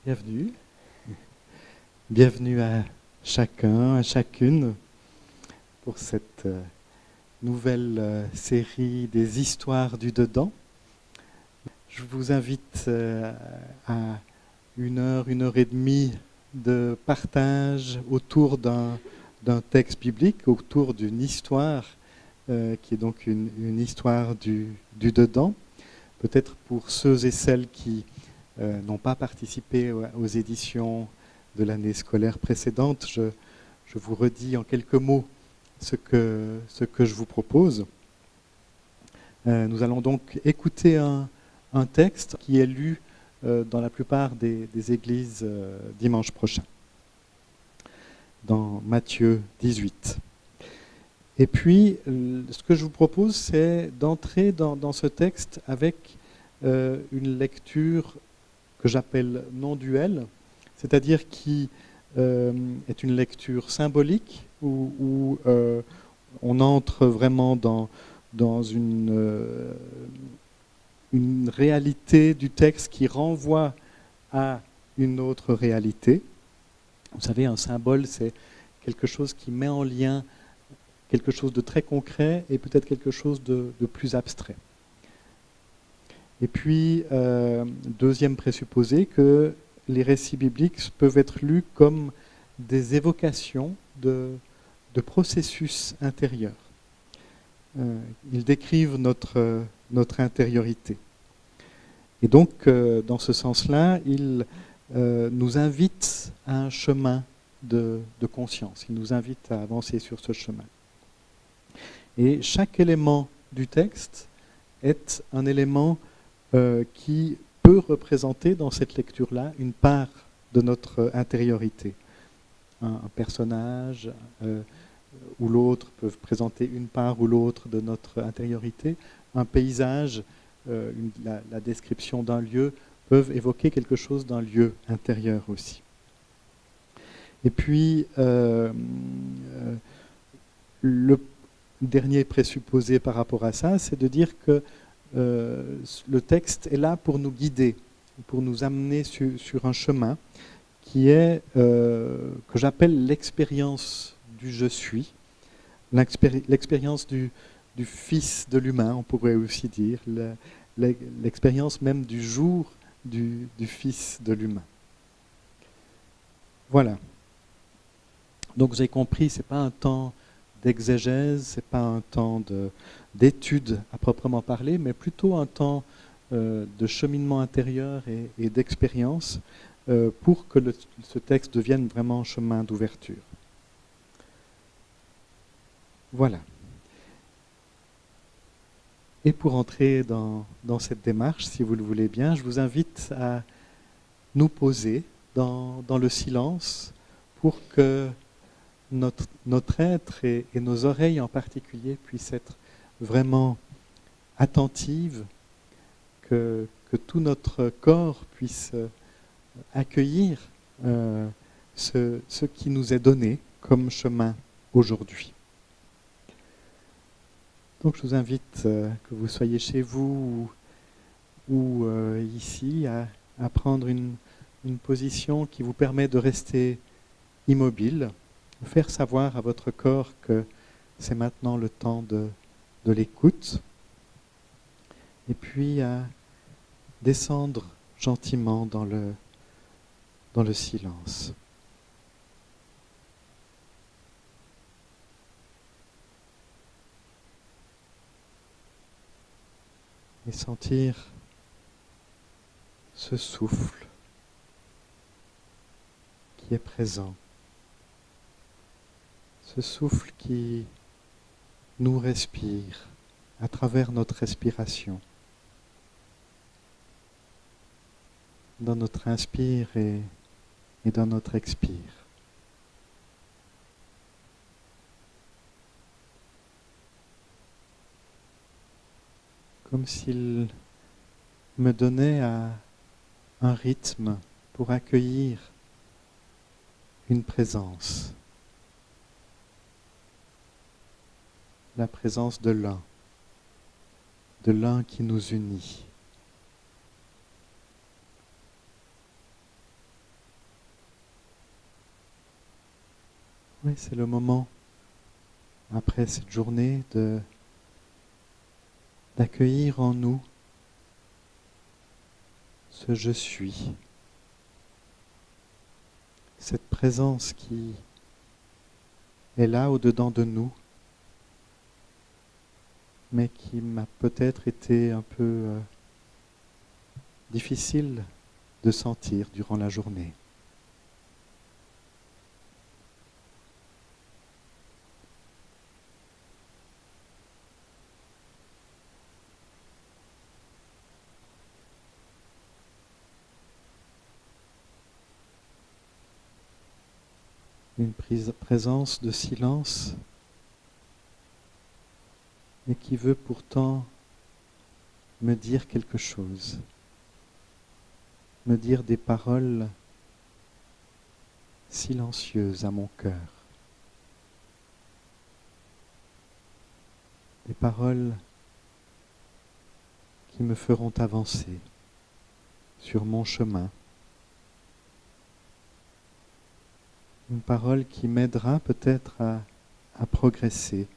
Bienvenue. Bienvenue à chacun, à chacune pour cette nouvelle série des histoires du dedans. Je vous invite à une heure et demie de partage autour d'un texte biblique, autour d'une histoire qui est donc une histoire du dedans. Peut-être pour ceux et celles qui n'ont pas participé aux éditions de l'année scolaire précédente, je vous redis en quelques mots ce que je vous propose. Nous allons donc écouter un texte qui est lu dans la plupart des églises dimanche prochain, dans Matthieu 18. Et puis, ce que je vous propose, c'est d'entrer dans ce texte avec une lecture que j'appelle non-duel, c'est-à-dire qui est une lecture symbolique où on entre vraiment dans une réalité du texte qui renvoie à une autre réalité. Vous savez, un symbole, c'est quelque chose qui met en lien quelque chose de très concret et peut-être quelque chose de plus abstrait. Et puis, deuxième présupposé, que les récits bibliques peuvent être lus comme des évocations de processus intérieurs. Ils décrivent notre intériorité. Et donc, dans ce sens-là, ils nous invitent à un chemin de conscience. Ils nous invitent à avancer sur ce chemin. Et chaque élément du texte est un élément qui peut représenter dans cette lecture-là une part de notre intériorité. Un personnage ou l'autre peuvent présenter une part ou l'autre de notre intériorité. Un paysage, la description d'un lieu peuvent évoquer quelque chose d'un lieu intérieur aussi. Et puis, le dernier présupposé par rapport à ça, c'est de dire que le texte est là pour nous guider, pour nous amener sur un chemin qui est, que j'appelle l'expérience du je suis, l'expérience du fils de l'humain, on pourrait aussi dire, l'expérience même du jour du fils de l'humain. Voilà. Donc vous avez compris, ce n'est pas un temps d'exégèse, ce n'est pas un temps d'étude à proprement parler, mais plutôt un temps de cheminement intérieur et d'expérience pour que ce texte devienne vraiment un chemin d'ouverture. Voilà. Et pour entrer dans cette démarche, si vous le voulez bien, je vous invite à nous poser dans le silence pour que notre être et nos oreilles en particulier puissent être vraiment attentives, que tout notre corps puisse accueillir ce qui nous est donné comme chemin aujourd'hui. Donc je vous invite, que vous soyez chez vous ou ici, à prendre une position qui vous permet de rester immobile, faire savoir à votre corps que c'est maintenant le temps de l'écoute, et puis à descendre gentiment dans le silence. Et sentir ce souffle qui est présent. Ce souffle qui nous respire à travers notre respiration. Dans notre inspire et dans notre expire. Comme s'il me donnait un rythme pour accueillir une présence. La présence de l'un qui nous unit. Oui, c'est le moment, après cette journée, d'accueillir en nous ce je suis, cette présence qui est là au-dedans de nous, mais qui m'a peut-être été un peu difficile de sentir durant la journée. Une présence de silence, mais qui veut pourtant me dire quelque chose, me dire des paroles silencieuses à mon cœur, des paroles qui me feront avancer sur mon chemin, une parole qui m'aidera peut-être à progresser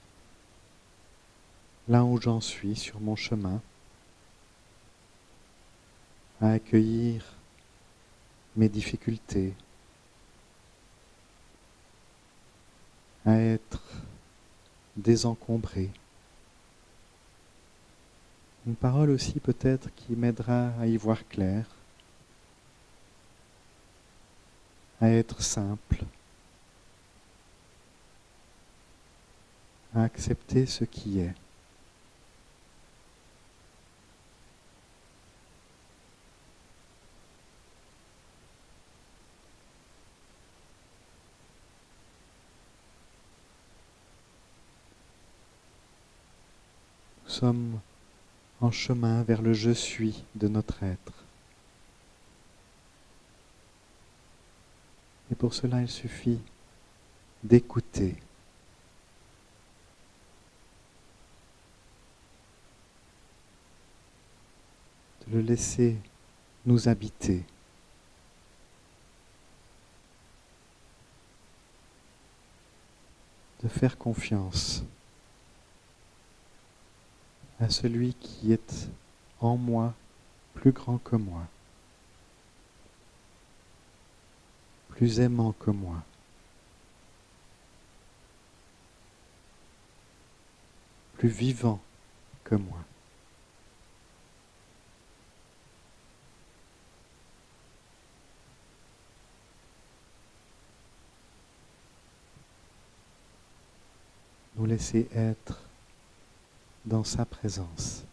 là où j'en suis sur mon chemin, à accueillir mes difficultés, à être désencombré. Une parole aussi peut-être qui m'aidera à y voir clair, à être simple, à accepter ce qui est. Nous sommes en chemin vers le je suis de notre être. Et pour cela, il suffit d'écouter, de le laisser nous habiter, de faire confiance à celui qui est en moi plus grand que moi, plus aimant que moi, plus vivant que moi. Nous laisser être dans sa présence.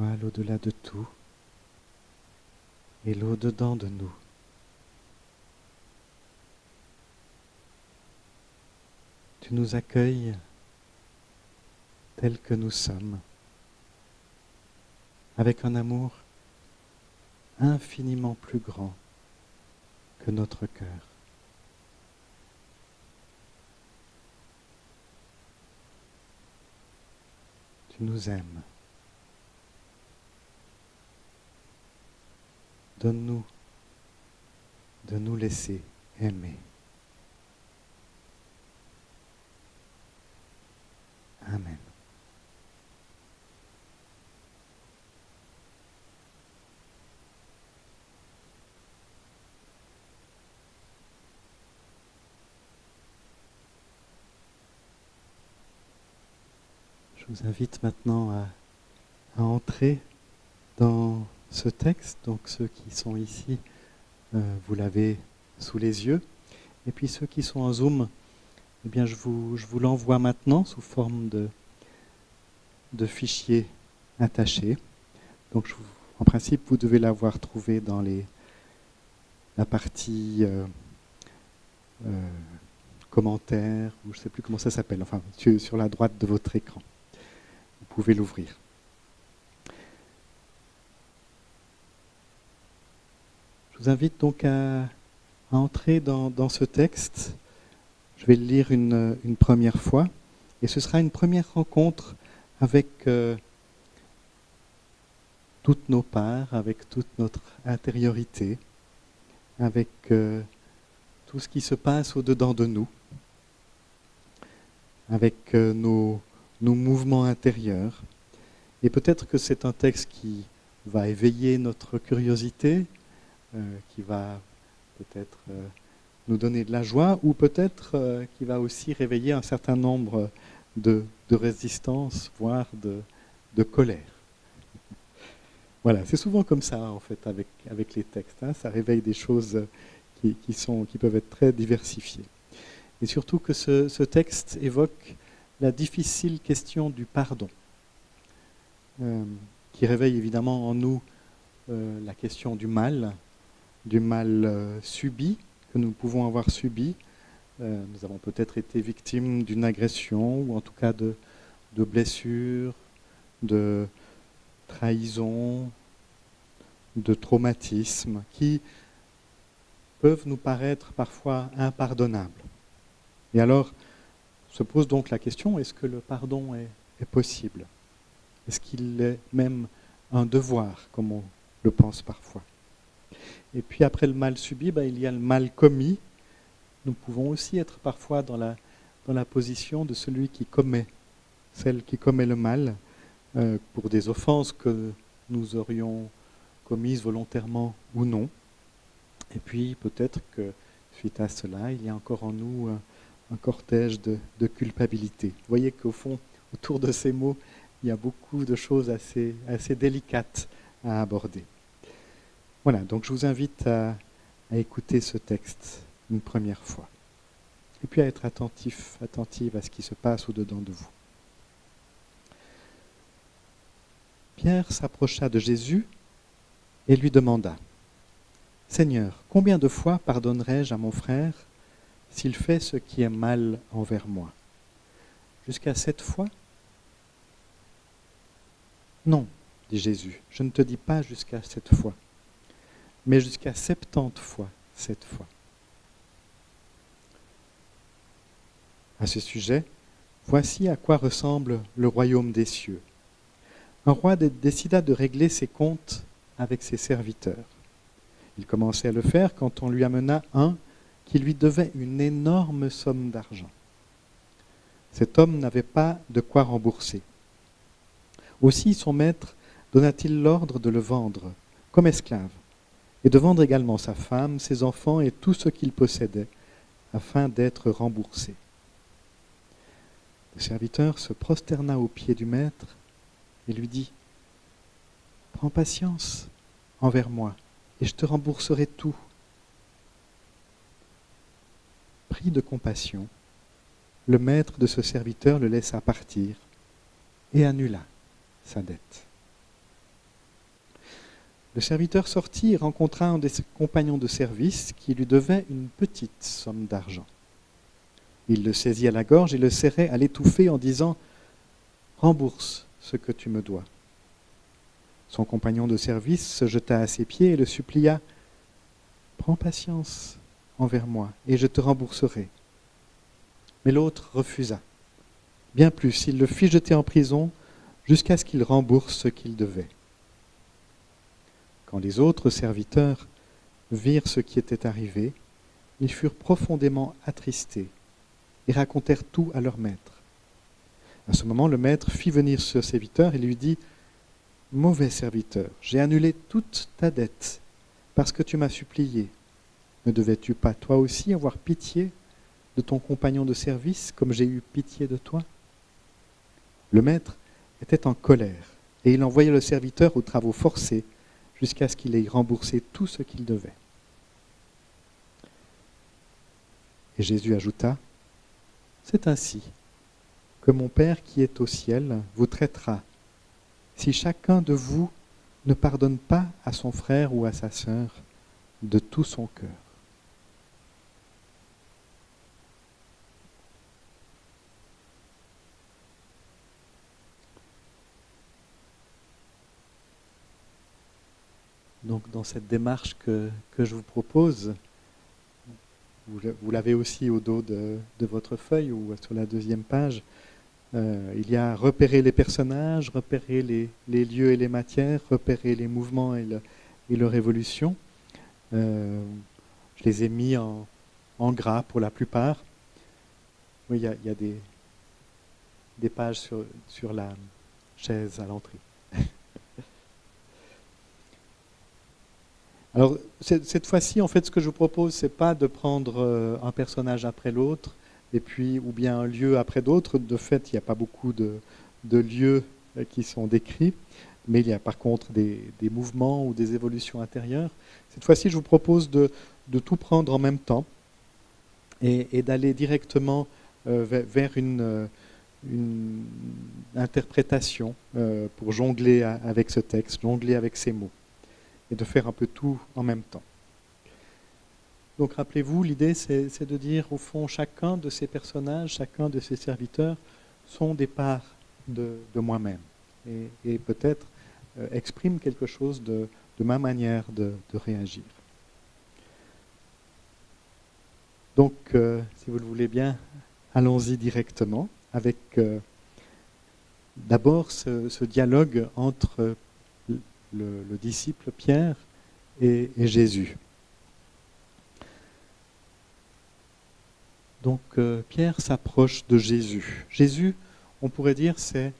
voile au-delà de tout et l'au-dedans de nous. Tu nous accueilles tels que nous sommes, avec un amour infiniment plus grand que notre cœur. Tu nous aimes. Donne-nous de nous laisser aimer. Amen. Je vous invite maintenant à entrer dans ce texte. Donc ceux qui sont ici, vous l'avez sous les yeux. Et puis ceux qui sont en Zoom, eh bien je vous l'envoie maintenant sous forme de fichier attaché. Donc en principe, vous devez l'avoir trouvé dans la partie commentaires, ou je ne sais plus comment ça s'appelle, enfin sur la droite de votre écran. Vous pouvez l'ouvrir. Je vous invite donc à entrer dans ce texte. Je vais le lire une première fois, et ce sera une première rencontre avec toutes nos parts, avec toute notre intériorité, avec tout ce qui se passe au-dedans de nous, avec nos mouvements intérieurs. Et peut-être que c'est un texte qui va éveiller notre curiosité, qui va peut-être nous donner de la joie, ou peut-être qui va aussi réveiller un certain nombre de résistance, voire de colère. Voilà, c'est souvent comme ça en fait avec les textes. Hein. Ça réveille des choses qui peuvent être très diversifiées. Et surtout que ce texte évoque la difficile question du pardon, qui réveille évidemment en nous la question du mal subi, que nous pouvons avoir subi. Nous avons peut-être été victimes d'une agression, ou en tout cas de blessures, de trahison, de traumatisme, qui peuvent nous paraître parfois impardonnables. Et alors, se pose donc la question, est-ce que le pardon est possible? Est-ce qu'il est même un devoir, comme on le pense parfois? Et puis après le mal subi, il y a le mal commis. Nous pouvons aussi être parfois dans la position de celui qui commet, celle qui commet le mal, pour des offenses que nous aurions commises volontairement ou non. Et puis peut-être que suite à cela, il y a encore en nous un cortège de culpabilité. Vous voyez qu'au fond, autour de ces mots, il y a beaucoup de choses assez délicates à aborder. Voilà, donc je vous invite à écouter ce texte une première fois. Et puis à être attentive à ce qui se passe au-dedans de vous. Pierre s'approcha de Jésus et lui demanda : « Seigneur, combien de fois pardonnerai-je à mon frère s'il fait ce qui est mal envers moi? Jusqu'à 7 fois ? » « Non, dit Jésus, je ne te dis pas jusqu'à 7 fois, mais jusqu'à 70 fois 7 fois. » À ce sujet, voici à quoi ressemble le royaume des cieux. Un roi décida de régler ses comptes avec ses serviteurs. Il commençait à le faire quand on lui amena un qui lui devait une énorme somme d'argent. Cet homme n'avait pas de quoi rembourser. Aussi son maître donna-t-il l'ordre de le vendre comme esclave, et de vendre également sa femme, ses enfants et tout ce qu'il possédait, afin d'être remboursé. Le serviteur se prosterna aux pieds du maître et lui dit : « Prends patience envers moi, et je te rembourserai tout. » Pris de compassion, le maître de ce serviteur le laissa partir et annula sa dette. Le serviteur sortit et rencontra un de ses compagnons de service qui lui devait une petite somme d'argent. Il le saisit à la gorge et le serrait à l'étouffer en disant « Rembourse ce que tu me dois ». Son compagnon de service se jeta à ses pieds et le supplia « Prends patience envers moi et je te rembourserai ». Mais l'autre refusa. Bien plus, il le fit jeter en prison jusqu'à ce qu'il rembourse ce qu'il devait. Quand les autres serviteurs virent ce qui était arrivé, ils furent profondément attristés et racontèrent tout à leur maître. À ce moment, le maître fit venir ce serviteur et lui dit « Mauvais serviteur, j'ai annulé toute ta dette parce que tu m'as supplié. Ne devais-tu pas toi aussi avoir pitié de ton compagnon de service comme j'ai eu pitié de toi ?» Le maître était en colère et il envoya le serviteur aux travaux forcés jusqu'à ce qu'il ait remboursé tout ce qu'il devait. Et Jésus ajouta, « C'est ainsi que mon Père qui est au ciel vous traitera, si chacun de vous ne pardonne pas à son frère ou à sa sœur de tout son cœur. » Donc dans cette démarche que je vous propose, vous l'avez aussi au dos de votre feuille ou sur la deuxième page, il y a repérer les personnages, repérer les lieux et les matières, repérer les mouvements et leur évolution. Je les ai mis en gras pour la plupart. Oui, il y a des pages sur la chaise à l'entrée. Alors, cette fois-ci, en fait, ce que je vous propose, c'est pas de prendre un personnage après l'autre, et puis, ou bien un lieu après d'autres. De fait, il n'y a pas beaucoup de lieux qui sont décrits, mais il y a par contre des mouvements ou des évolutions intérieures. Cette fois-ci, je vous propose de tout prendre en même temps et d'aller directement vers une interprétation pour jongler avec ce texte, jongler avec ces mots, et de faire un peu tout en même temps. Donc rappelez-vous, l'idée c'est de dire au fond chacun de ces personnages, chacun de ces serviteurs sont des parts de moi-même et peut-être expriment quelque chose de ma manière de réagir. Donc si vous le voulez bien, allons-y directement avec d'abord ce dialogue entre le disciple Pierre et Jésus. Donc Pierre s'approche de Jésus. Jésus, on pourrait dire, c'est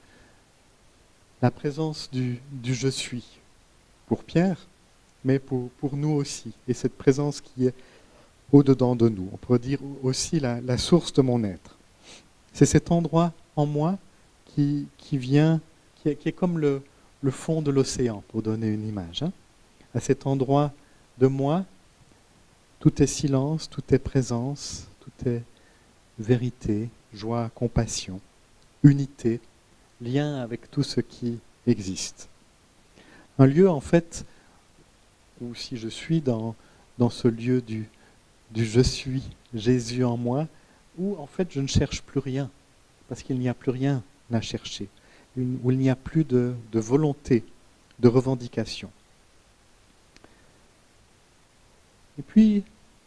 la présence du je suis pour Pierre, mais pour nous aussi. Et cette présence qui est au-dedans de nous. On pourrait dire aussi la source de mon être. C'est cet endroit en moi qui est comme le fond de l'océan, pour donner une image. À cet endroit de moi, tout est silence, tout est présence, tout est vérité, joie, compassion, unité, lien avec tout ce qui existe. Un lieu, en fait, où si je suis dans ce lieu du je suis, Jésus en moi, où en fait je ne cherche plus rien, parce qu'il n'y a plus rien à chercher, où il n'y a plus de volonté, de revendication. Et puis,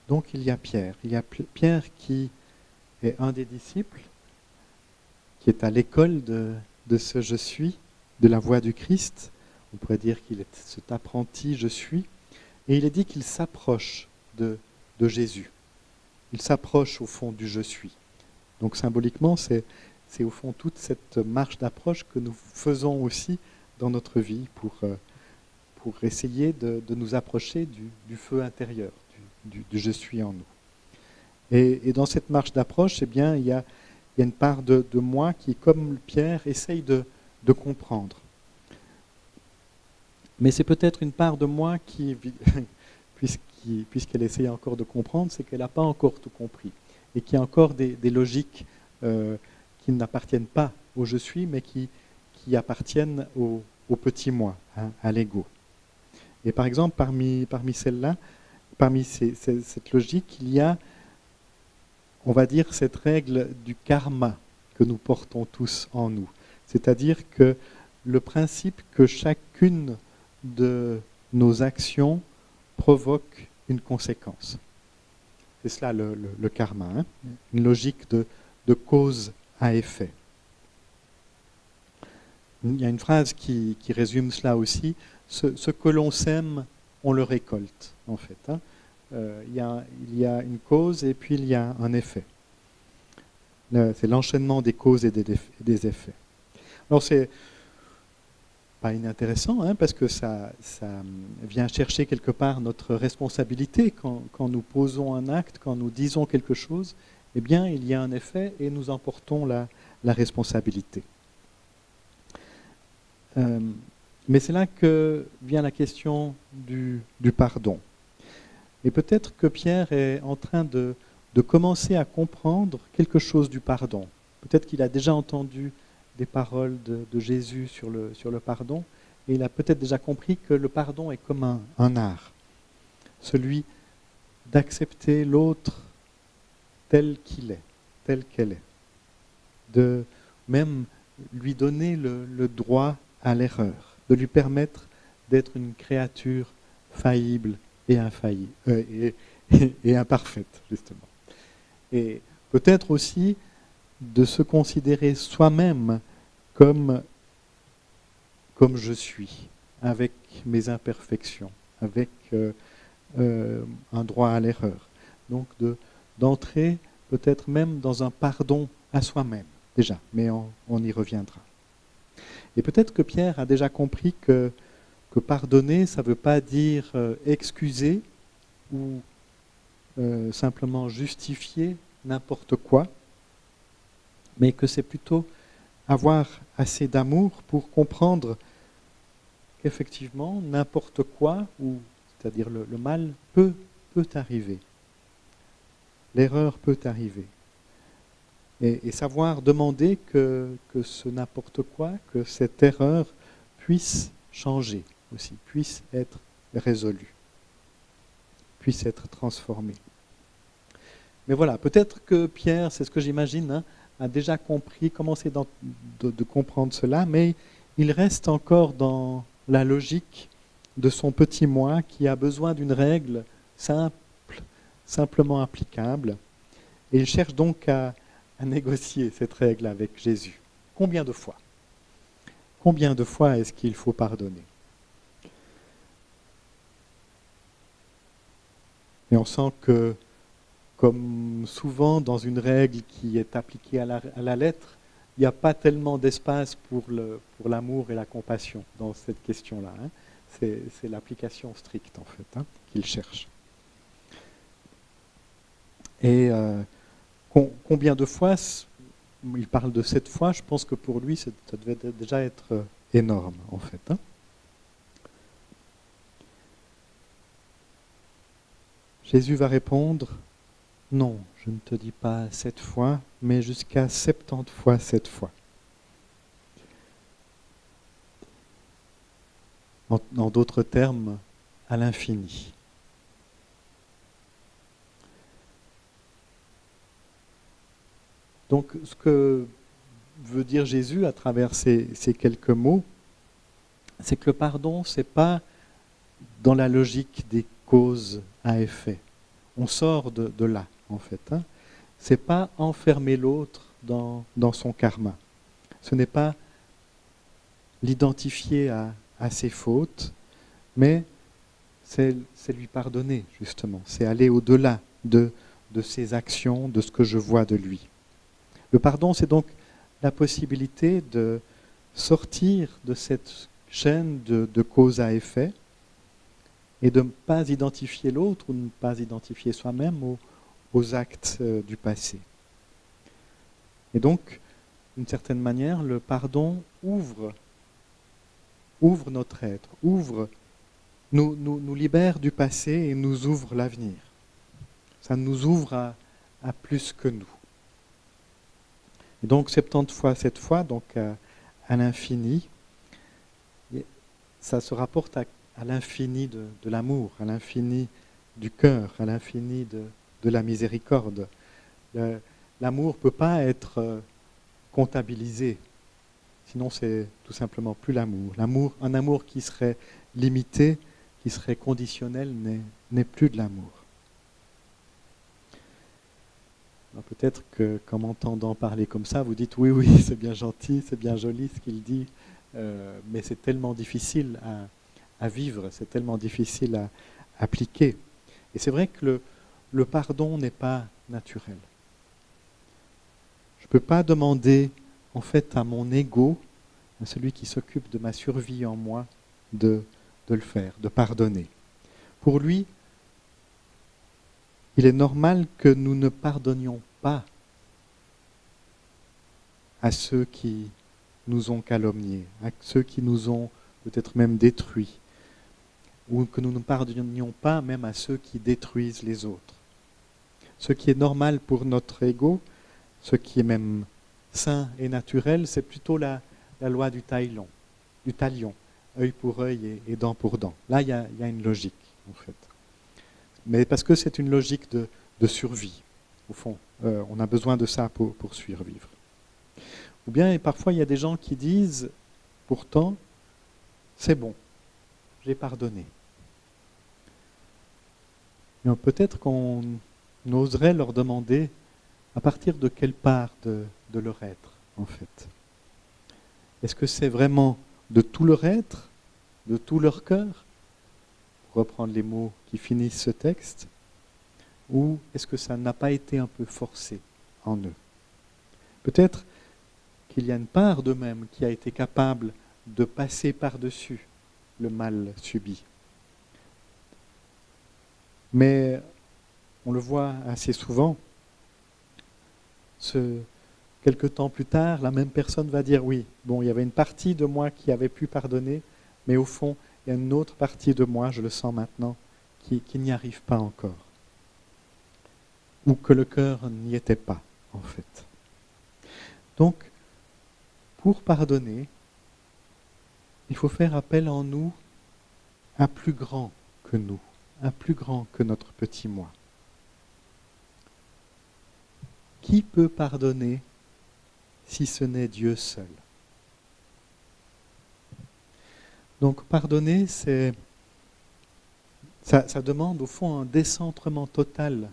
donc il y a Pierre. Il y a Pierre qui est un des disciples, qui est à l'école de ce je suis, de la voix du Christ. On pourrait dire qu'il est cet apprenti je suis. Et il est dit qu'il s'approche de Jésus. Il s'approche au fond du je suis. Donc symboliquement, c'est au fond toute cette marche d'approche que nous faisons aussi dans notre vie pour essayer de nous approcher du feu intérieur, du je suis en nous. Et dans cette marche d'approche, eh bien, il y a une part de moi qui, comme Pierre, essaye de comprendre. Mais c'est peut-être une part de moi qui, puisqu'elle essaye encore de comprendre, c'est qu'elle n'a pas encore tout compris. Et qu'il y a encore des logiques qui n'appartiennent pas au je suis, mais qui appartiennent au petit moi, à l'ego. Et par exemple, parmi celles-là, parmi cette logique, il y a, on va dire, cette règle du karma que nous portons tous en nous. C'est-à-dire que le principe que chacune de nos actions provoque une conséquence. C'est cela le karma, hein, une logique de cause à effet. Il y a une phrase qui résume cela aussi, ce que l'on sème, on le récolte, en fait. Hein. Il y a une cause et puis il y a un effet. C'est l'enchaînement des causes et des effets. Alors c'est pas inintéressant, hein, parce que ça vient chercher quelque part notre responsabilité. Quand nous posons un acte, quand nous disons quelque chose, eh bien il y a un effet et nous en portons la responsabilité. Mais c'est là que vient la question du pardon. Et peut-être que Pierre est en train de commencer à comprendre quelque chose du pardon. Peut-être qu'il a déjà entendu des paroles de Jésus sur le pardon, et il a peut-être déjà compris que le pardon est comme un art, celui d'accepter l'autre tel qu'il est, tel qu'elle est, de même lui donner le droit à l'erreur, de lui permettre d'être une créature faillible et infaillible, et imparfaite, justement. Et peut-être aussi de se considérer soi-même comme je suis, avec mes imperfections, avec un droit à l'erreur. Donc d'entrer peut-être même dans un pardon à soi-même, déjà, mais on y reviendra. Et peut-être que Pierre a déjà compris que pardonner, ça ne veut pas dire excuser ou simplement justifier n'importe quoi, mais que c'est plutôt avoir assez d'amour pour comprendre qu'effectivement, n'importe quoi, ou c'est-à-dire le mal, peut arriver. L'erreur peut arriver. Et savoir demander que ce n'importe quoi, que cette erreur puisse changer aussi, puisse être résolue, puisse être transformée. Mais voilà, peut-être que Pierre, c'est ce que j'imagine, hein, a déjà compris, commencé de comprendre cela, mais il reste encore dans la logique de son petit moi qui a besoin d'une règle simple, simplement applicable. Et il cherche donc à négocier cette règle avec Jésus. Combien de fois? Combien de fois est-ce qu'il faut pardonner? Et on sent que, comme souvent dans une règle qui est appliquée à la lettre, il n'y a pas tellement d'espace pour l'amour et la compassion dans cette question-là. Hein. C'est l'application stricte, en fait, hein, qu'il cherche. Et combien de fois, il parle de 7 fois, je pense que pour lui, ça devait déjà être énorme, en fait. Hein. Jésus va répondre, non, je ne te dis pas 7 fois, mais jusqu'à 70 fois 7 fois. En d'autres termes, à l'infini. Donc, ce que veut dire Jésus à travers ces quelques mots, c'est que le pardon, ce n'est pas dans la logique des causes à effet. On sort de là, en fait. Hein. Ce n'est pas enfermer l'autre dans son karma. Ce n'est pas l'identifier à ses fautes, mais c'est lui pardonner, justement. C'est aller au-delà de ses actions, de ce que je vois de lui. Le pardon, c'est donc la possibilité de sortir de cette chaîne de cause à effet et de ne pas identifier l'autre ou de ne pas identifier soi-même aux actes du passé. Et donc, d'une certaine manière, le pardon ouvre notre être, nous libère du passé et nous ouvre l'avenir. Ça nous ouvre à plus que nous. Et donc 70 fois 7 fois, donc à l'infini, ça se rapporte à à l'infini de l'amour, à l'infini du cœur, à l'infini de la miséricorde. L'amour ne peut pas être comptabilisé, sinon c'est tout simplement plus l'amour. Un amour qui serait limité, qui serait conditionnel, n'est plus de l'amour. Peut-être que, qu'en m'entendant parler comme ça, vous dites oui, c'est bien gentil, c'est bien joli ce qu'il dit, mais c'est tellement difficile à vivre, c'est tellement difficile à appliquer. Et c'est vrai que le pardon n'est pas naturel. Je ne peux pas demander en fait à mon ego, à celui qui s'occupe de ma survie en moi, de le faire, de pardonner. Pour lui, il est normal que nous ne pardonnions pas à ceux qui nous ont calomniés, à ceux qui nous ont peut-être même détruits, ou que nous ne pardonnions pas même à ceux qui détruisent les autres. Ce qui est normal pour notre ego, ce qui est même sain et naturel, c'est plutôt la loi du talion, œil pour œil et dent pour dent. Là, il y a une logique, en fait. Mais parce que c'est une logique de survie, au fond. On a besoin de ça pour survivre. Ou bien, et parfois, il y a des gens qui disent, pourtant, c'est bon, j'ai pardonné. Mais peut-être qu'on oserait leur demander à partir de quelle part de leur être, en fait. Est-ce que c'est vraiment de tout leur être, de tout leur cœur, pour reprendre les mots qui finissent ce texte, ou est-ce que ça n'a pas été un peu forcé en eux? Peut-être qu'il y a une part d'eux-mêmes qui a été capable de passer par-dessus le mal subi. Mais on le voit assez souvent, quelque temps plus tard, la même personne va dire oui, bon, il y avait une partie de moi qui avait pu pardonner, mais au fond, il y a une autre partie de moi, je le sens maintenant, qui n'y arrive pas encore. Ou que le cœur n'y était pas, en fait. Donc, pour pardonner, il faut faire appel en nous à plus grand que nous, à plus grand que notre petit moi. Qui peut pardonner si ce n'est Dieu seul? Donc pardonner, ça demande au fond un décentrement total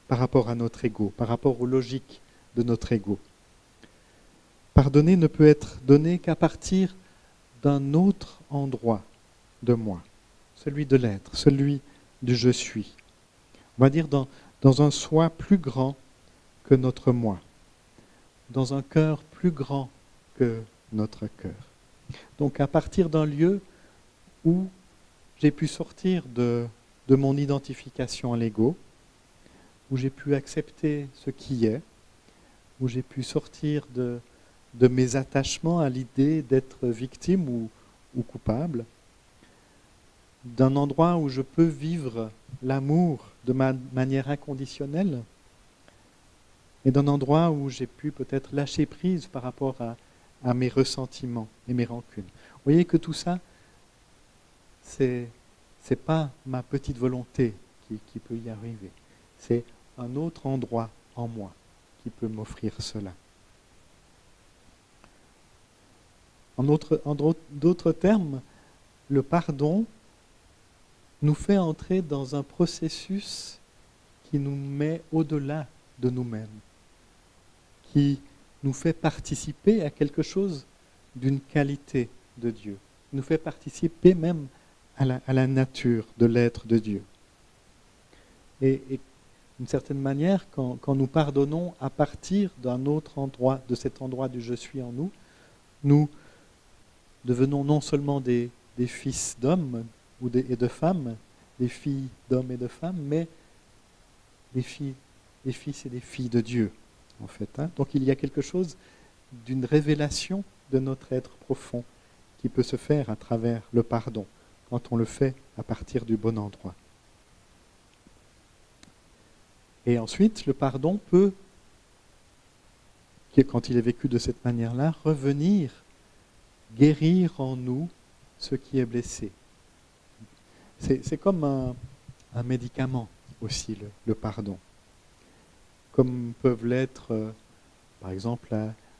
par rapport à notre ego, par rapport aux logiques de notre ego. Pardonner ne peut être donné qu'à partir d'un autre endroit de moi, celui de l'être, celui du je suis. On va dire dans un soi plus grand que notre moi, dans un cœur plus grand que notre cœur. Donc à partir d'un lieu où j'ai pu sortir de mon identification à l'ego, où j'ai pu accepter ce qui est, où j'ai pu sortir de mes attachements à l'idée d'être victime ou coupable, d'un endroit où je peux vivre l'amour de manière inconditionnelle, et d'un endroit où j'ai pu peut-être lâcher prise par rapport à mes ressentiments et mes rancunes. Vous voyez que tout ça, c'est pas ma petite volonté qui peut y arriver. C'est un autre endroit en moi qui peut m'offrir cela. En d'autres termes, le pardon nous fait entrer dans un processus qui nous met au-delà de nous-mêmes, qui nous fait participer à quelque chose d'une qualité de Dieu, qui nous fait participer même à la nature de l'être de Dieu. Et d'une certaine manière, quand nous pardonnons à partir d'un autre endroit, de cet endroit du je suis en nous, nous devenons non seulement des fils d'hommes et de femmes, des filles d'hommes et de femmes, mais des fils et des filles de Dieu, en fait. Donc il y a quelque chose d'une révélation de notre être profond qui peut se faire à travers le pardon, quand on le fait à partir du bon endroit. Et ensuite, le pardon peut, quand il est vécu de cette manière-là, revenir guérir en nous ce qui est blessé. C'est comme un médicament aussi, le pardon. Comme peuvent l'être, par exemple,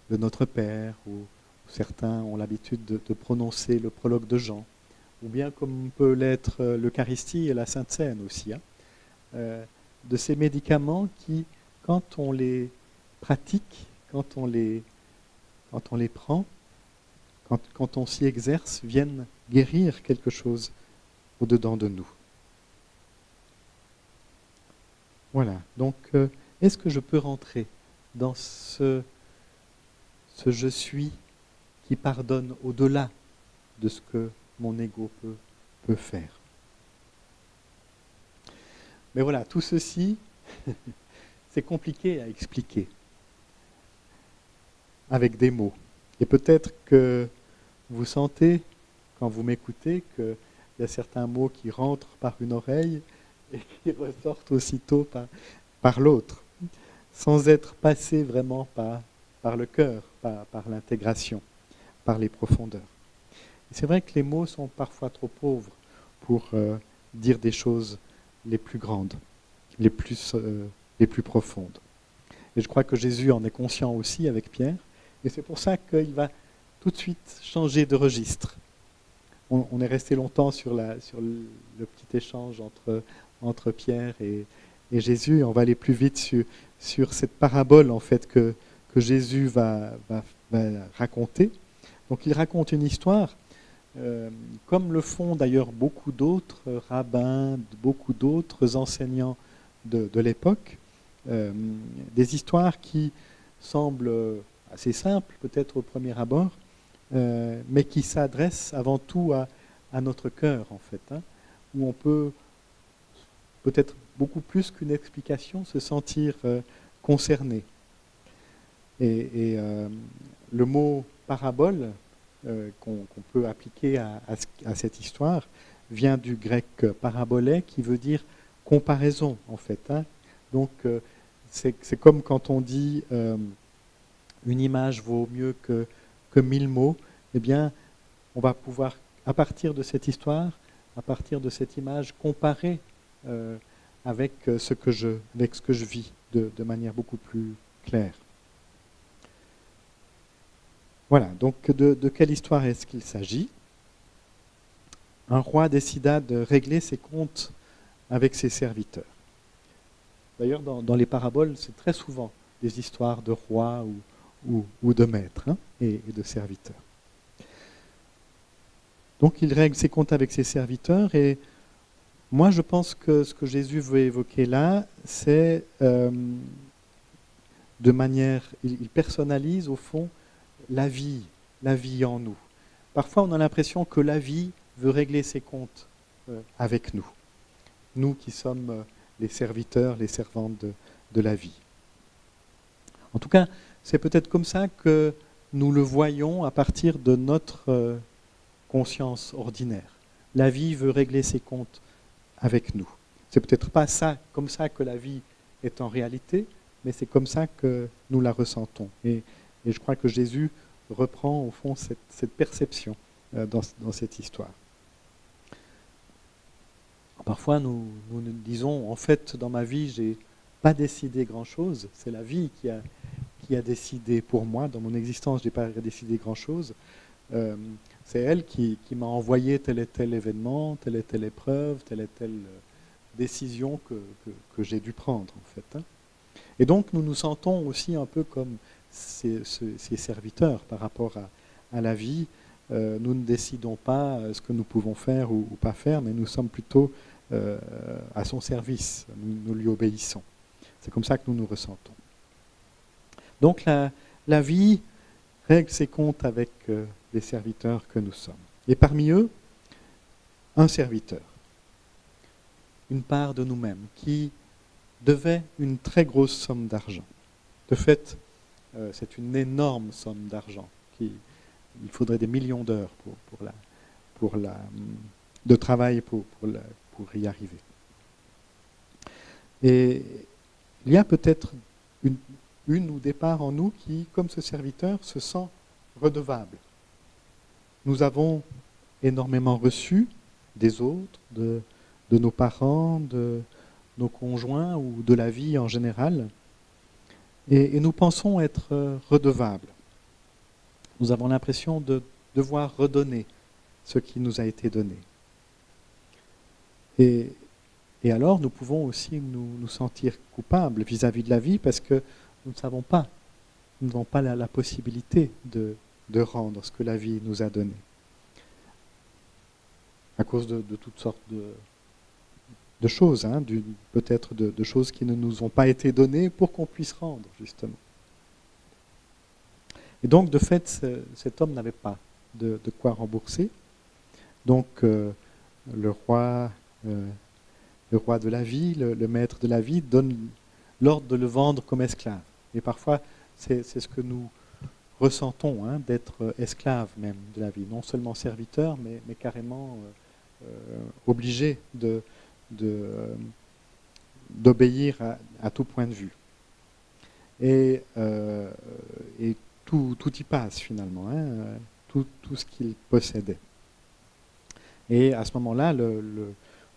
le Notre Père, ou certains ont l'habitude de prononcer le prologue de Jean, ou bien comme peut l'être l'Eucharistie et la Sainte Seine aussi. De ces médicaments qui, quand on les pratique, quand on les prend, quand on s'y exerce, viennent guérir quelque chose au-dedans de nous. Voilà, donc est-ce que je peux rentrer dans ce je suis qui pardonne au-delà de ce que mon ego peut faire? Mais voilà, tout ceci, c'est compliqué à expliquer avec des mots. Et peut-être que vous sentez, quand vous m'écoutez, qu'il y a certains mots qui rentrent par une oreille et qui ressortent aussitôt par l'autre, sans être passés vraiment par le cœur, par l'intégration, par les profondeurs. Et c'est vrai que les mots sont parfois trop pauvres pour dire des choses les plus grandes, les plus profondes. Et je crois que Jésus en est conscient aussi avec Pierre, et c'est pour ça qu'il va tout de suite changer de registre. On est resté longtemps sur le petit échange entre Pierre et Jésus, et on va aller plus vite sur cette parabole en fait que Jésus va raconter. Donc il raconte une histoire, comme le font d'ailleurs beaucoup d'autres rabbins, beaucoup d'autres enseignants de l'époque, des histoires qui semblent assez simples peut-être au premier abord, mais qui s'adressent avant tout à notre cœur en fait, où on peut peut-être beaucoup plus qu'une explication se sentir concerné. Et le mot parabole qu'on peut appliquer à cette histoire vient du grec parabolé qui veut dire comparaison en fait. Donc c'est comme quand on dit une image vaut mieux que 1000 mots, eh bien on va pouvoir à partir de cette histoire, à partir de cette image, comparer avec ce que je vis de manière beaucoup plus claire. Voilà, donc de quelle histoire est-ce qu'il s'agit? Un roi décida de régler ses comptes avec ses serviteurs. D'ailleurs, dans les paraboles, c'est très souvent des histoires de rois ou de maîtres et de serviteurs. Donc il règle ses comptes avec ses serviteurs, et moi je pense que ce que Jésus veut évoquer là, c'est de manière, il personnalise au fond la vie en nous. Parfois on a l'impression que la vie veut régler ses comptes avec nous qui sommes les serviteurs, les servantes de la vie. En tout cas, c'est peut-être comme ça que nous le voyons à partir de notre conscience ordinaire. La vie veut régler ses comptes avec nous. C'est peut-être pas comme ça que la vie est en réalité, mais c'est comme ça que nous la ressentons. Et je crois que Jésus reprend au fond cette perception dans cette histoire. Parfois nous disons, en fait, dans ma vie, j'ai pas décidé grand-chose, c'est la vie qui a décidé pour moi, dans mon existence, je n'ai pas décidé grand-chose. C'est elle qui m'a envoyé tel et tel événement, telle et telle épreuve, telle et telle décision que j'ai dû prendre, en fait. Et donc, nous nous sentons aussi un peu comme ces serviteurs par rapport à la vie. Nous ne décidons pas ce que nous pouvons faire ou pas faire, mais nous sommes plutôt à son service. Nous lui obéissons. C'est comme ça que nous nous ressentons. Donc, la vie règle ses comptes avec les serviteurs que nous sommes. Et parmi eux, un serviteur, une part de nous-mêmes, qui devait une très grosse somme d'argent. De fait, c'est une énorme somme d'argent. Il faudrait des millions d'heures de travail pour y arriver. Et il y a peut-être une ou des parts en nous qui, comme ce serviteur, se sent redevable. Nous avons énormément reçu des autres, de nos parents, de nos conjoints ou de la vie en général. Et nous pensons être redevables. Nous avons l'impression de devoir redonner ce qui nous a été donné. Et alors, nous pouvons aussi nous sentir coupables vis-à-vis de la vie parce que nous ne savons pas, nous n'avons pas la possibilité de rendre ce que la vie nous a donné. À cause de toutes sortes de choses, hein, peut-être de choses qui ne nous ont pas été données pour qu'on puisse rendre, justement. Et donc, de fait, cet homme n'avait pas de quoi rembourser. Donc, le roi de la vie, le maître de la vie, donne l'ordre de le vendre comme esclave. Et parfois, c'est ce que nous ressentons, hein, d'être esclave même de la vie. Non seulement serviteur, mais carrément obligé d'obéir à tout point de vue. Et tout y passe finalement, hein, tout ce qu'il possédait. Et à ce moment-là, le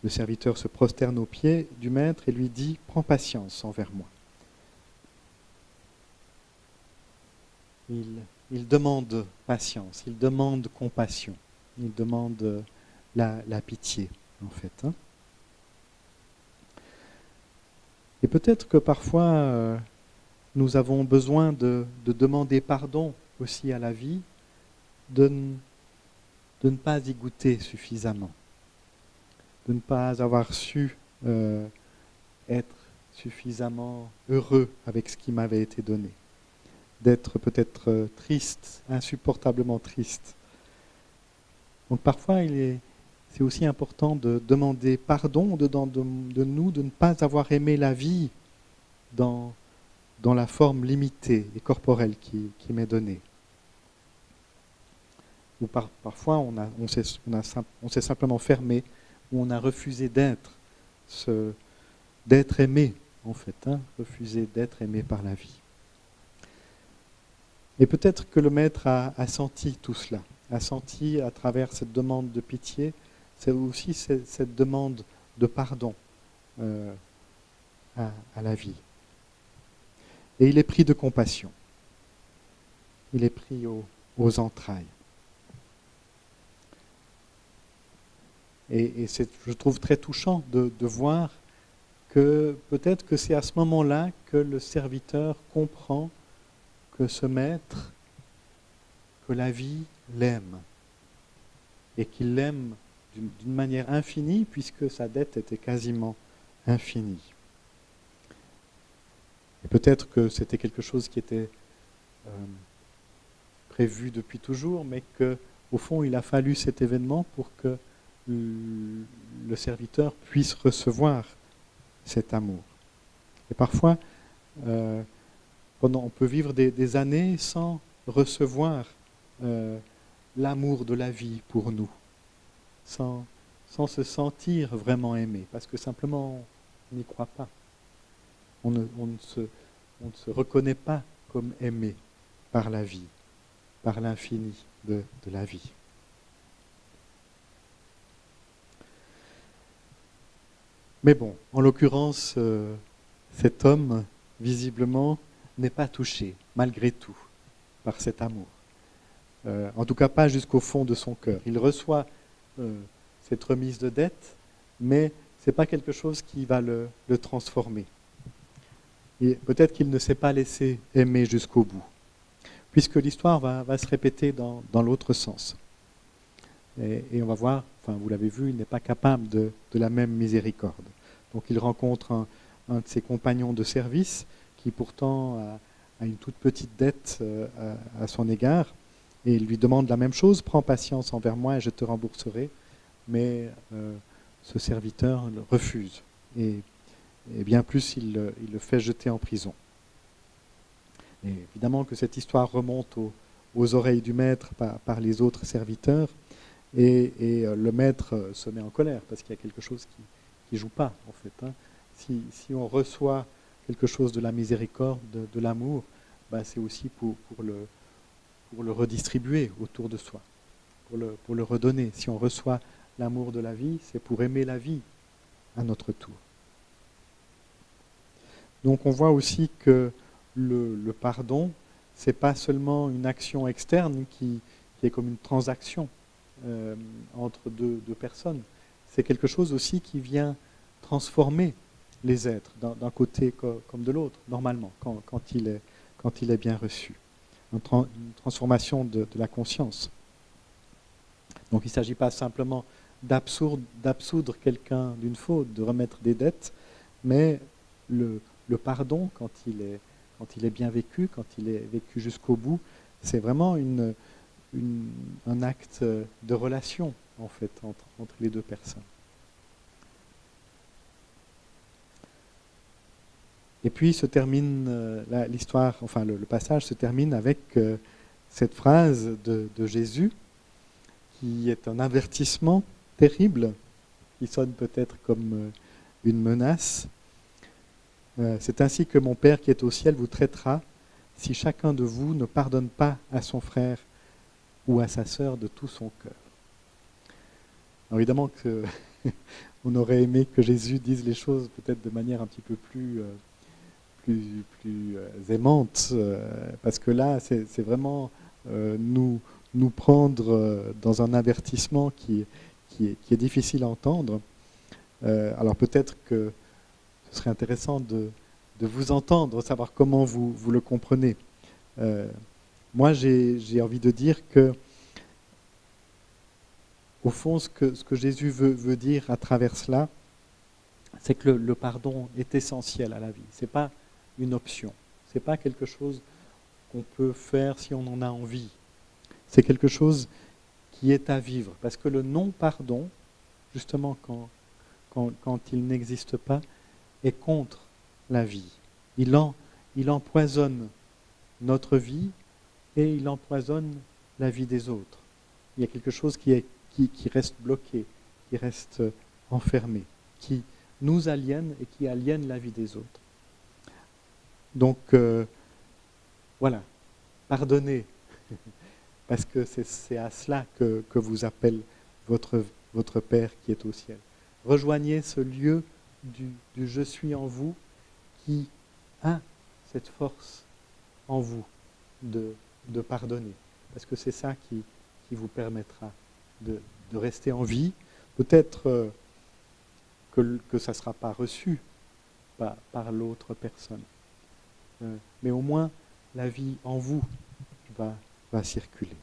serviteur se prosterne aux pieds du maître et lui dit « Prends patience envers moi ». Il demande patience, il demande compassion, il demande la pitié, en fait. Hein. Et peut-être que parfois, nous avons besoin de demander pardon aussi à la vie, de ne pas y goûter suffisamment, de ne pas avoir su être suffisamment heureux avec ce qui m'avait été donné, d'être peut-être triste, insupportablement triste. Donc parfois, c'est aussi important de demander pardon de nous, de ne pas avoir aimé la vie dans la forme limitée et corporelle qui m'est donnée. Ou parfois, on s'est simplement fermé, ou on a refusé d'être aimé, en fait, hein, refusé d'être aimé par la vie. Et peut-être que le maître a senti tout cela, a senti à travers cette demande de pitié, c'est aussi cette demande de pardon à la vie. Et il est pris de compassion. Il est pris aux entrailles. Et je trouve très touchant de voir que peut-être que c'est à ce moment-là que le serviteur comprend que ce maître, que la vie l'aime. Et qu'il l'aime d'une manière infinie, puisque sa dette était quasiment infinie. Et peut-être que c'était quelque chose qui était prévu depuis toujours, mais qu'au fond, il a fallu cet événement pour que le serviteur puisse recevoir cet amour. Et parfois, on peut vivre des années sans recevoir l'amour de la vie pour nous, sans se sentir vraiment aimé, parce que simplement on n'y croit pas. On ne se reconnaît pas comme aimé par la vie, par l'infini de la vie. Mais bon, en l'occurrence, cet homme, visiblement, n'est pas touché, malgré tout, par cet amour. En tout cas, pas jusqu'au fond de son cœur. Il reçoit cette remise de dette, mais ce n'est pas quelque chose qui va le transformer. Et peut-être qu'il ne s'est pas laissé aimer jusqu'au bout, puisque l'histoire va se répéter dans l'autre sens. Et on va voir, enfin vous l'avez vu, il n'est pas capable de la même miséricorde. Donc il rencontre un de ses compagnons de service qui pourtant a une toute petite dette à son égard, et il lui demande la même chose, prends patience envers moi et je te rembourserai, mais ce serviteur le refuse, et bien plus il le fait jeter en prison. Et évidemment que cette histoire remonte aux oreilles du maître par les autres serviteurs, et le maître se met en colère parce qu'il y a quelque chose qui ne joue pas en fait. Hein. Si on reçoit quelque chose de la miséricorde, de l'amour, bah c'est aussi pour le redistribuer autour de soi. pour le redonner. Si on reçoit l'amour de la vie, c'est pour aimer la vie à notre tour. Donc on voit aussi que le pardon, ce n'est pas seulement une action externe qui est comme une transaction entre deux personnes. C'est quelque chose aussi qui vient transformer les êtres d'un côté comme de l'autre, normalement, quand il est bien reçu. Une transformation de la conscience. Donc il ne s'agit pas simplement d'absoudre quelqu'un d'une faute, de remettre des dettes, mais le pardon, quand il est bien vécu, quand il est vécu jusqu'au bout, c'est vraiment un acte de relation, en fait, entre les deux personnes. Et puis se termine l'histoire, enfin le passage se termine avec cette phrase de Jésus, qui est un avertissement terrible, qui sonne peut-être comme une menace. C'est ainsi que mon Père qui est au ciel vous traitera si chacun de vous ne pardonne pas à son frère ou à sa sœur de tout son cœur. Alors évidemment on aurait aimé que Jésus dise les choses peut-être de manière un petit peu plus aimante, parce que là c'est vraiment nous prendre dans un avertissement qui est difficile à entendre. Alors peut-être que ce serait intéressant de vous entendre, savoir comment vous le comprenez. Moi, j'ai envie de dire que, au fond, ce que Jésus veut dire à travers cela, c'est que le pardon est essentiel à la vie. Ce n'est pas une option. Ce n'est pas quelque chose qu'on peut faire si on en a envie. C'est quelque chose qui est à vivre. Parce que le non-pardon, justement, quand il n'existe pas, est contre la vie. Il empoisonne notre vie et il empoisonne la vie des autres. Il y a quelque chose qui reste bloqué, qui reste enfermé, qui nous aliène et qui aliène la vie des autres. Donc, voilà, pardonnez, parce que c'est à cela que vous appelle votre Père qui est au ciel. Rejoignez ce lieu du je suis en vous qui a cette force en vous de pardonner. Parce que c'est ça qui vous permettra de rester en vie. Peut-être que ça ne sera pas reçu par l'autre personne. Mais au moins, la vie en vous va circuler.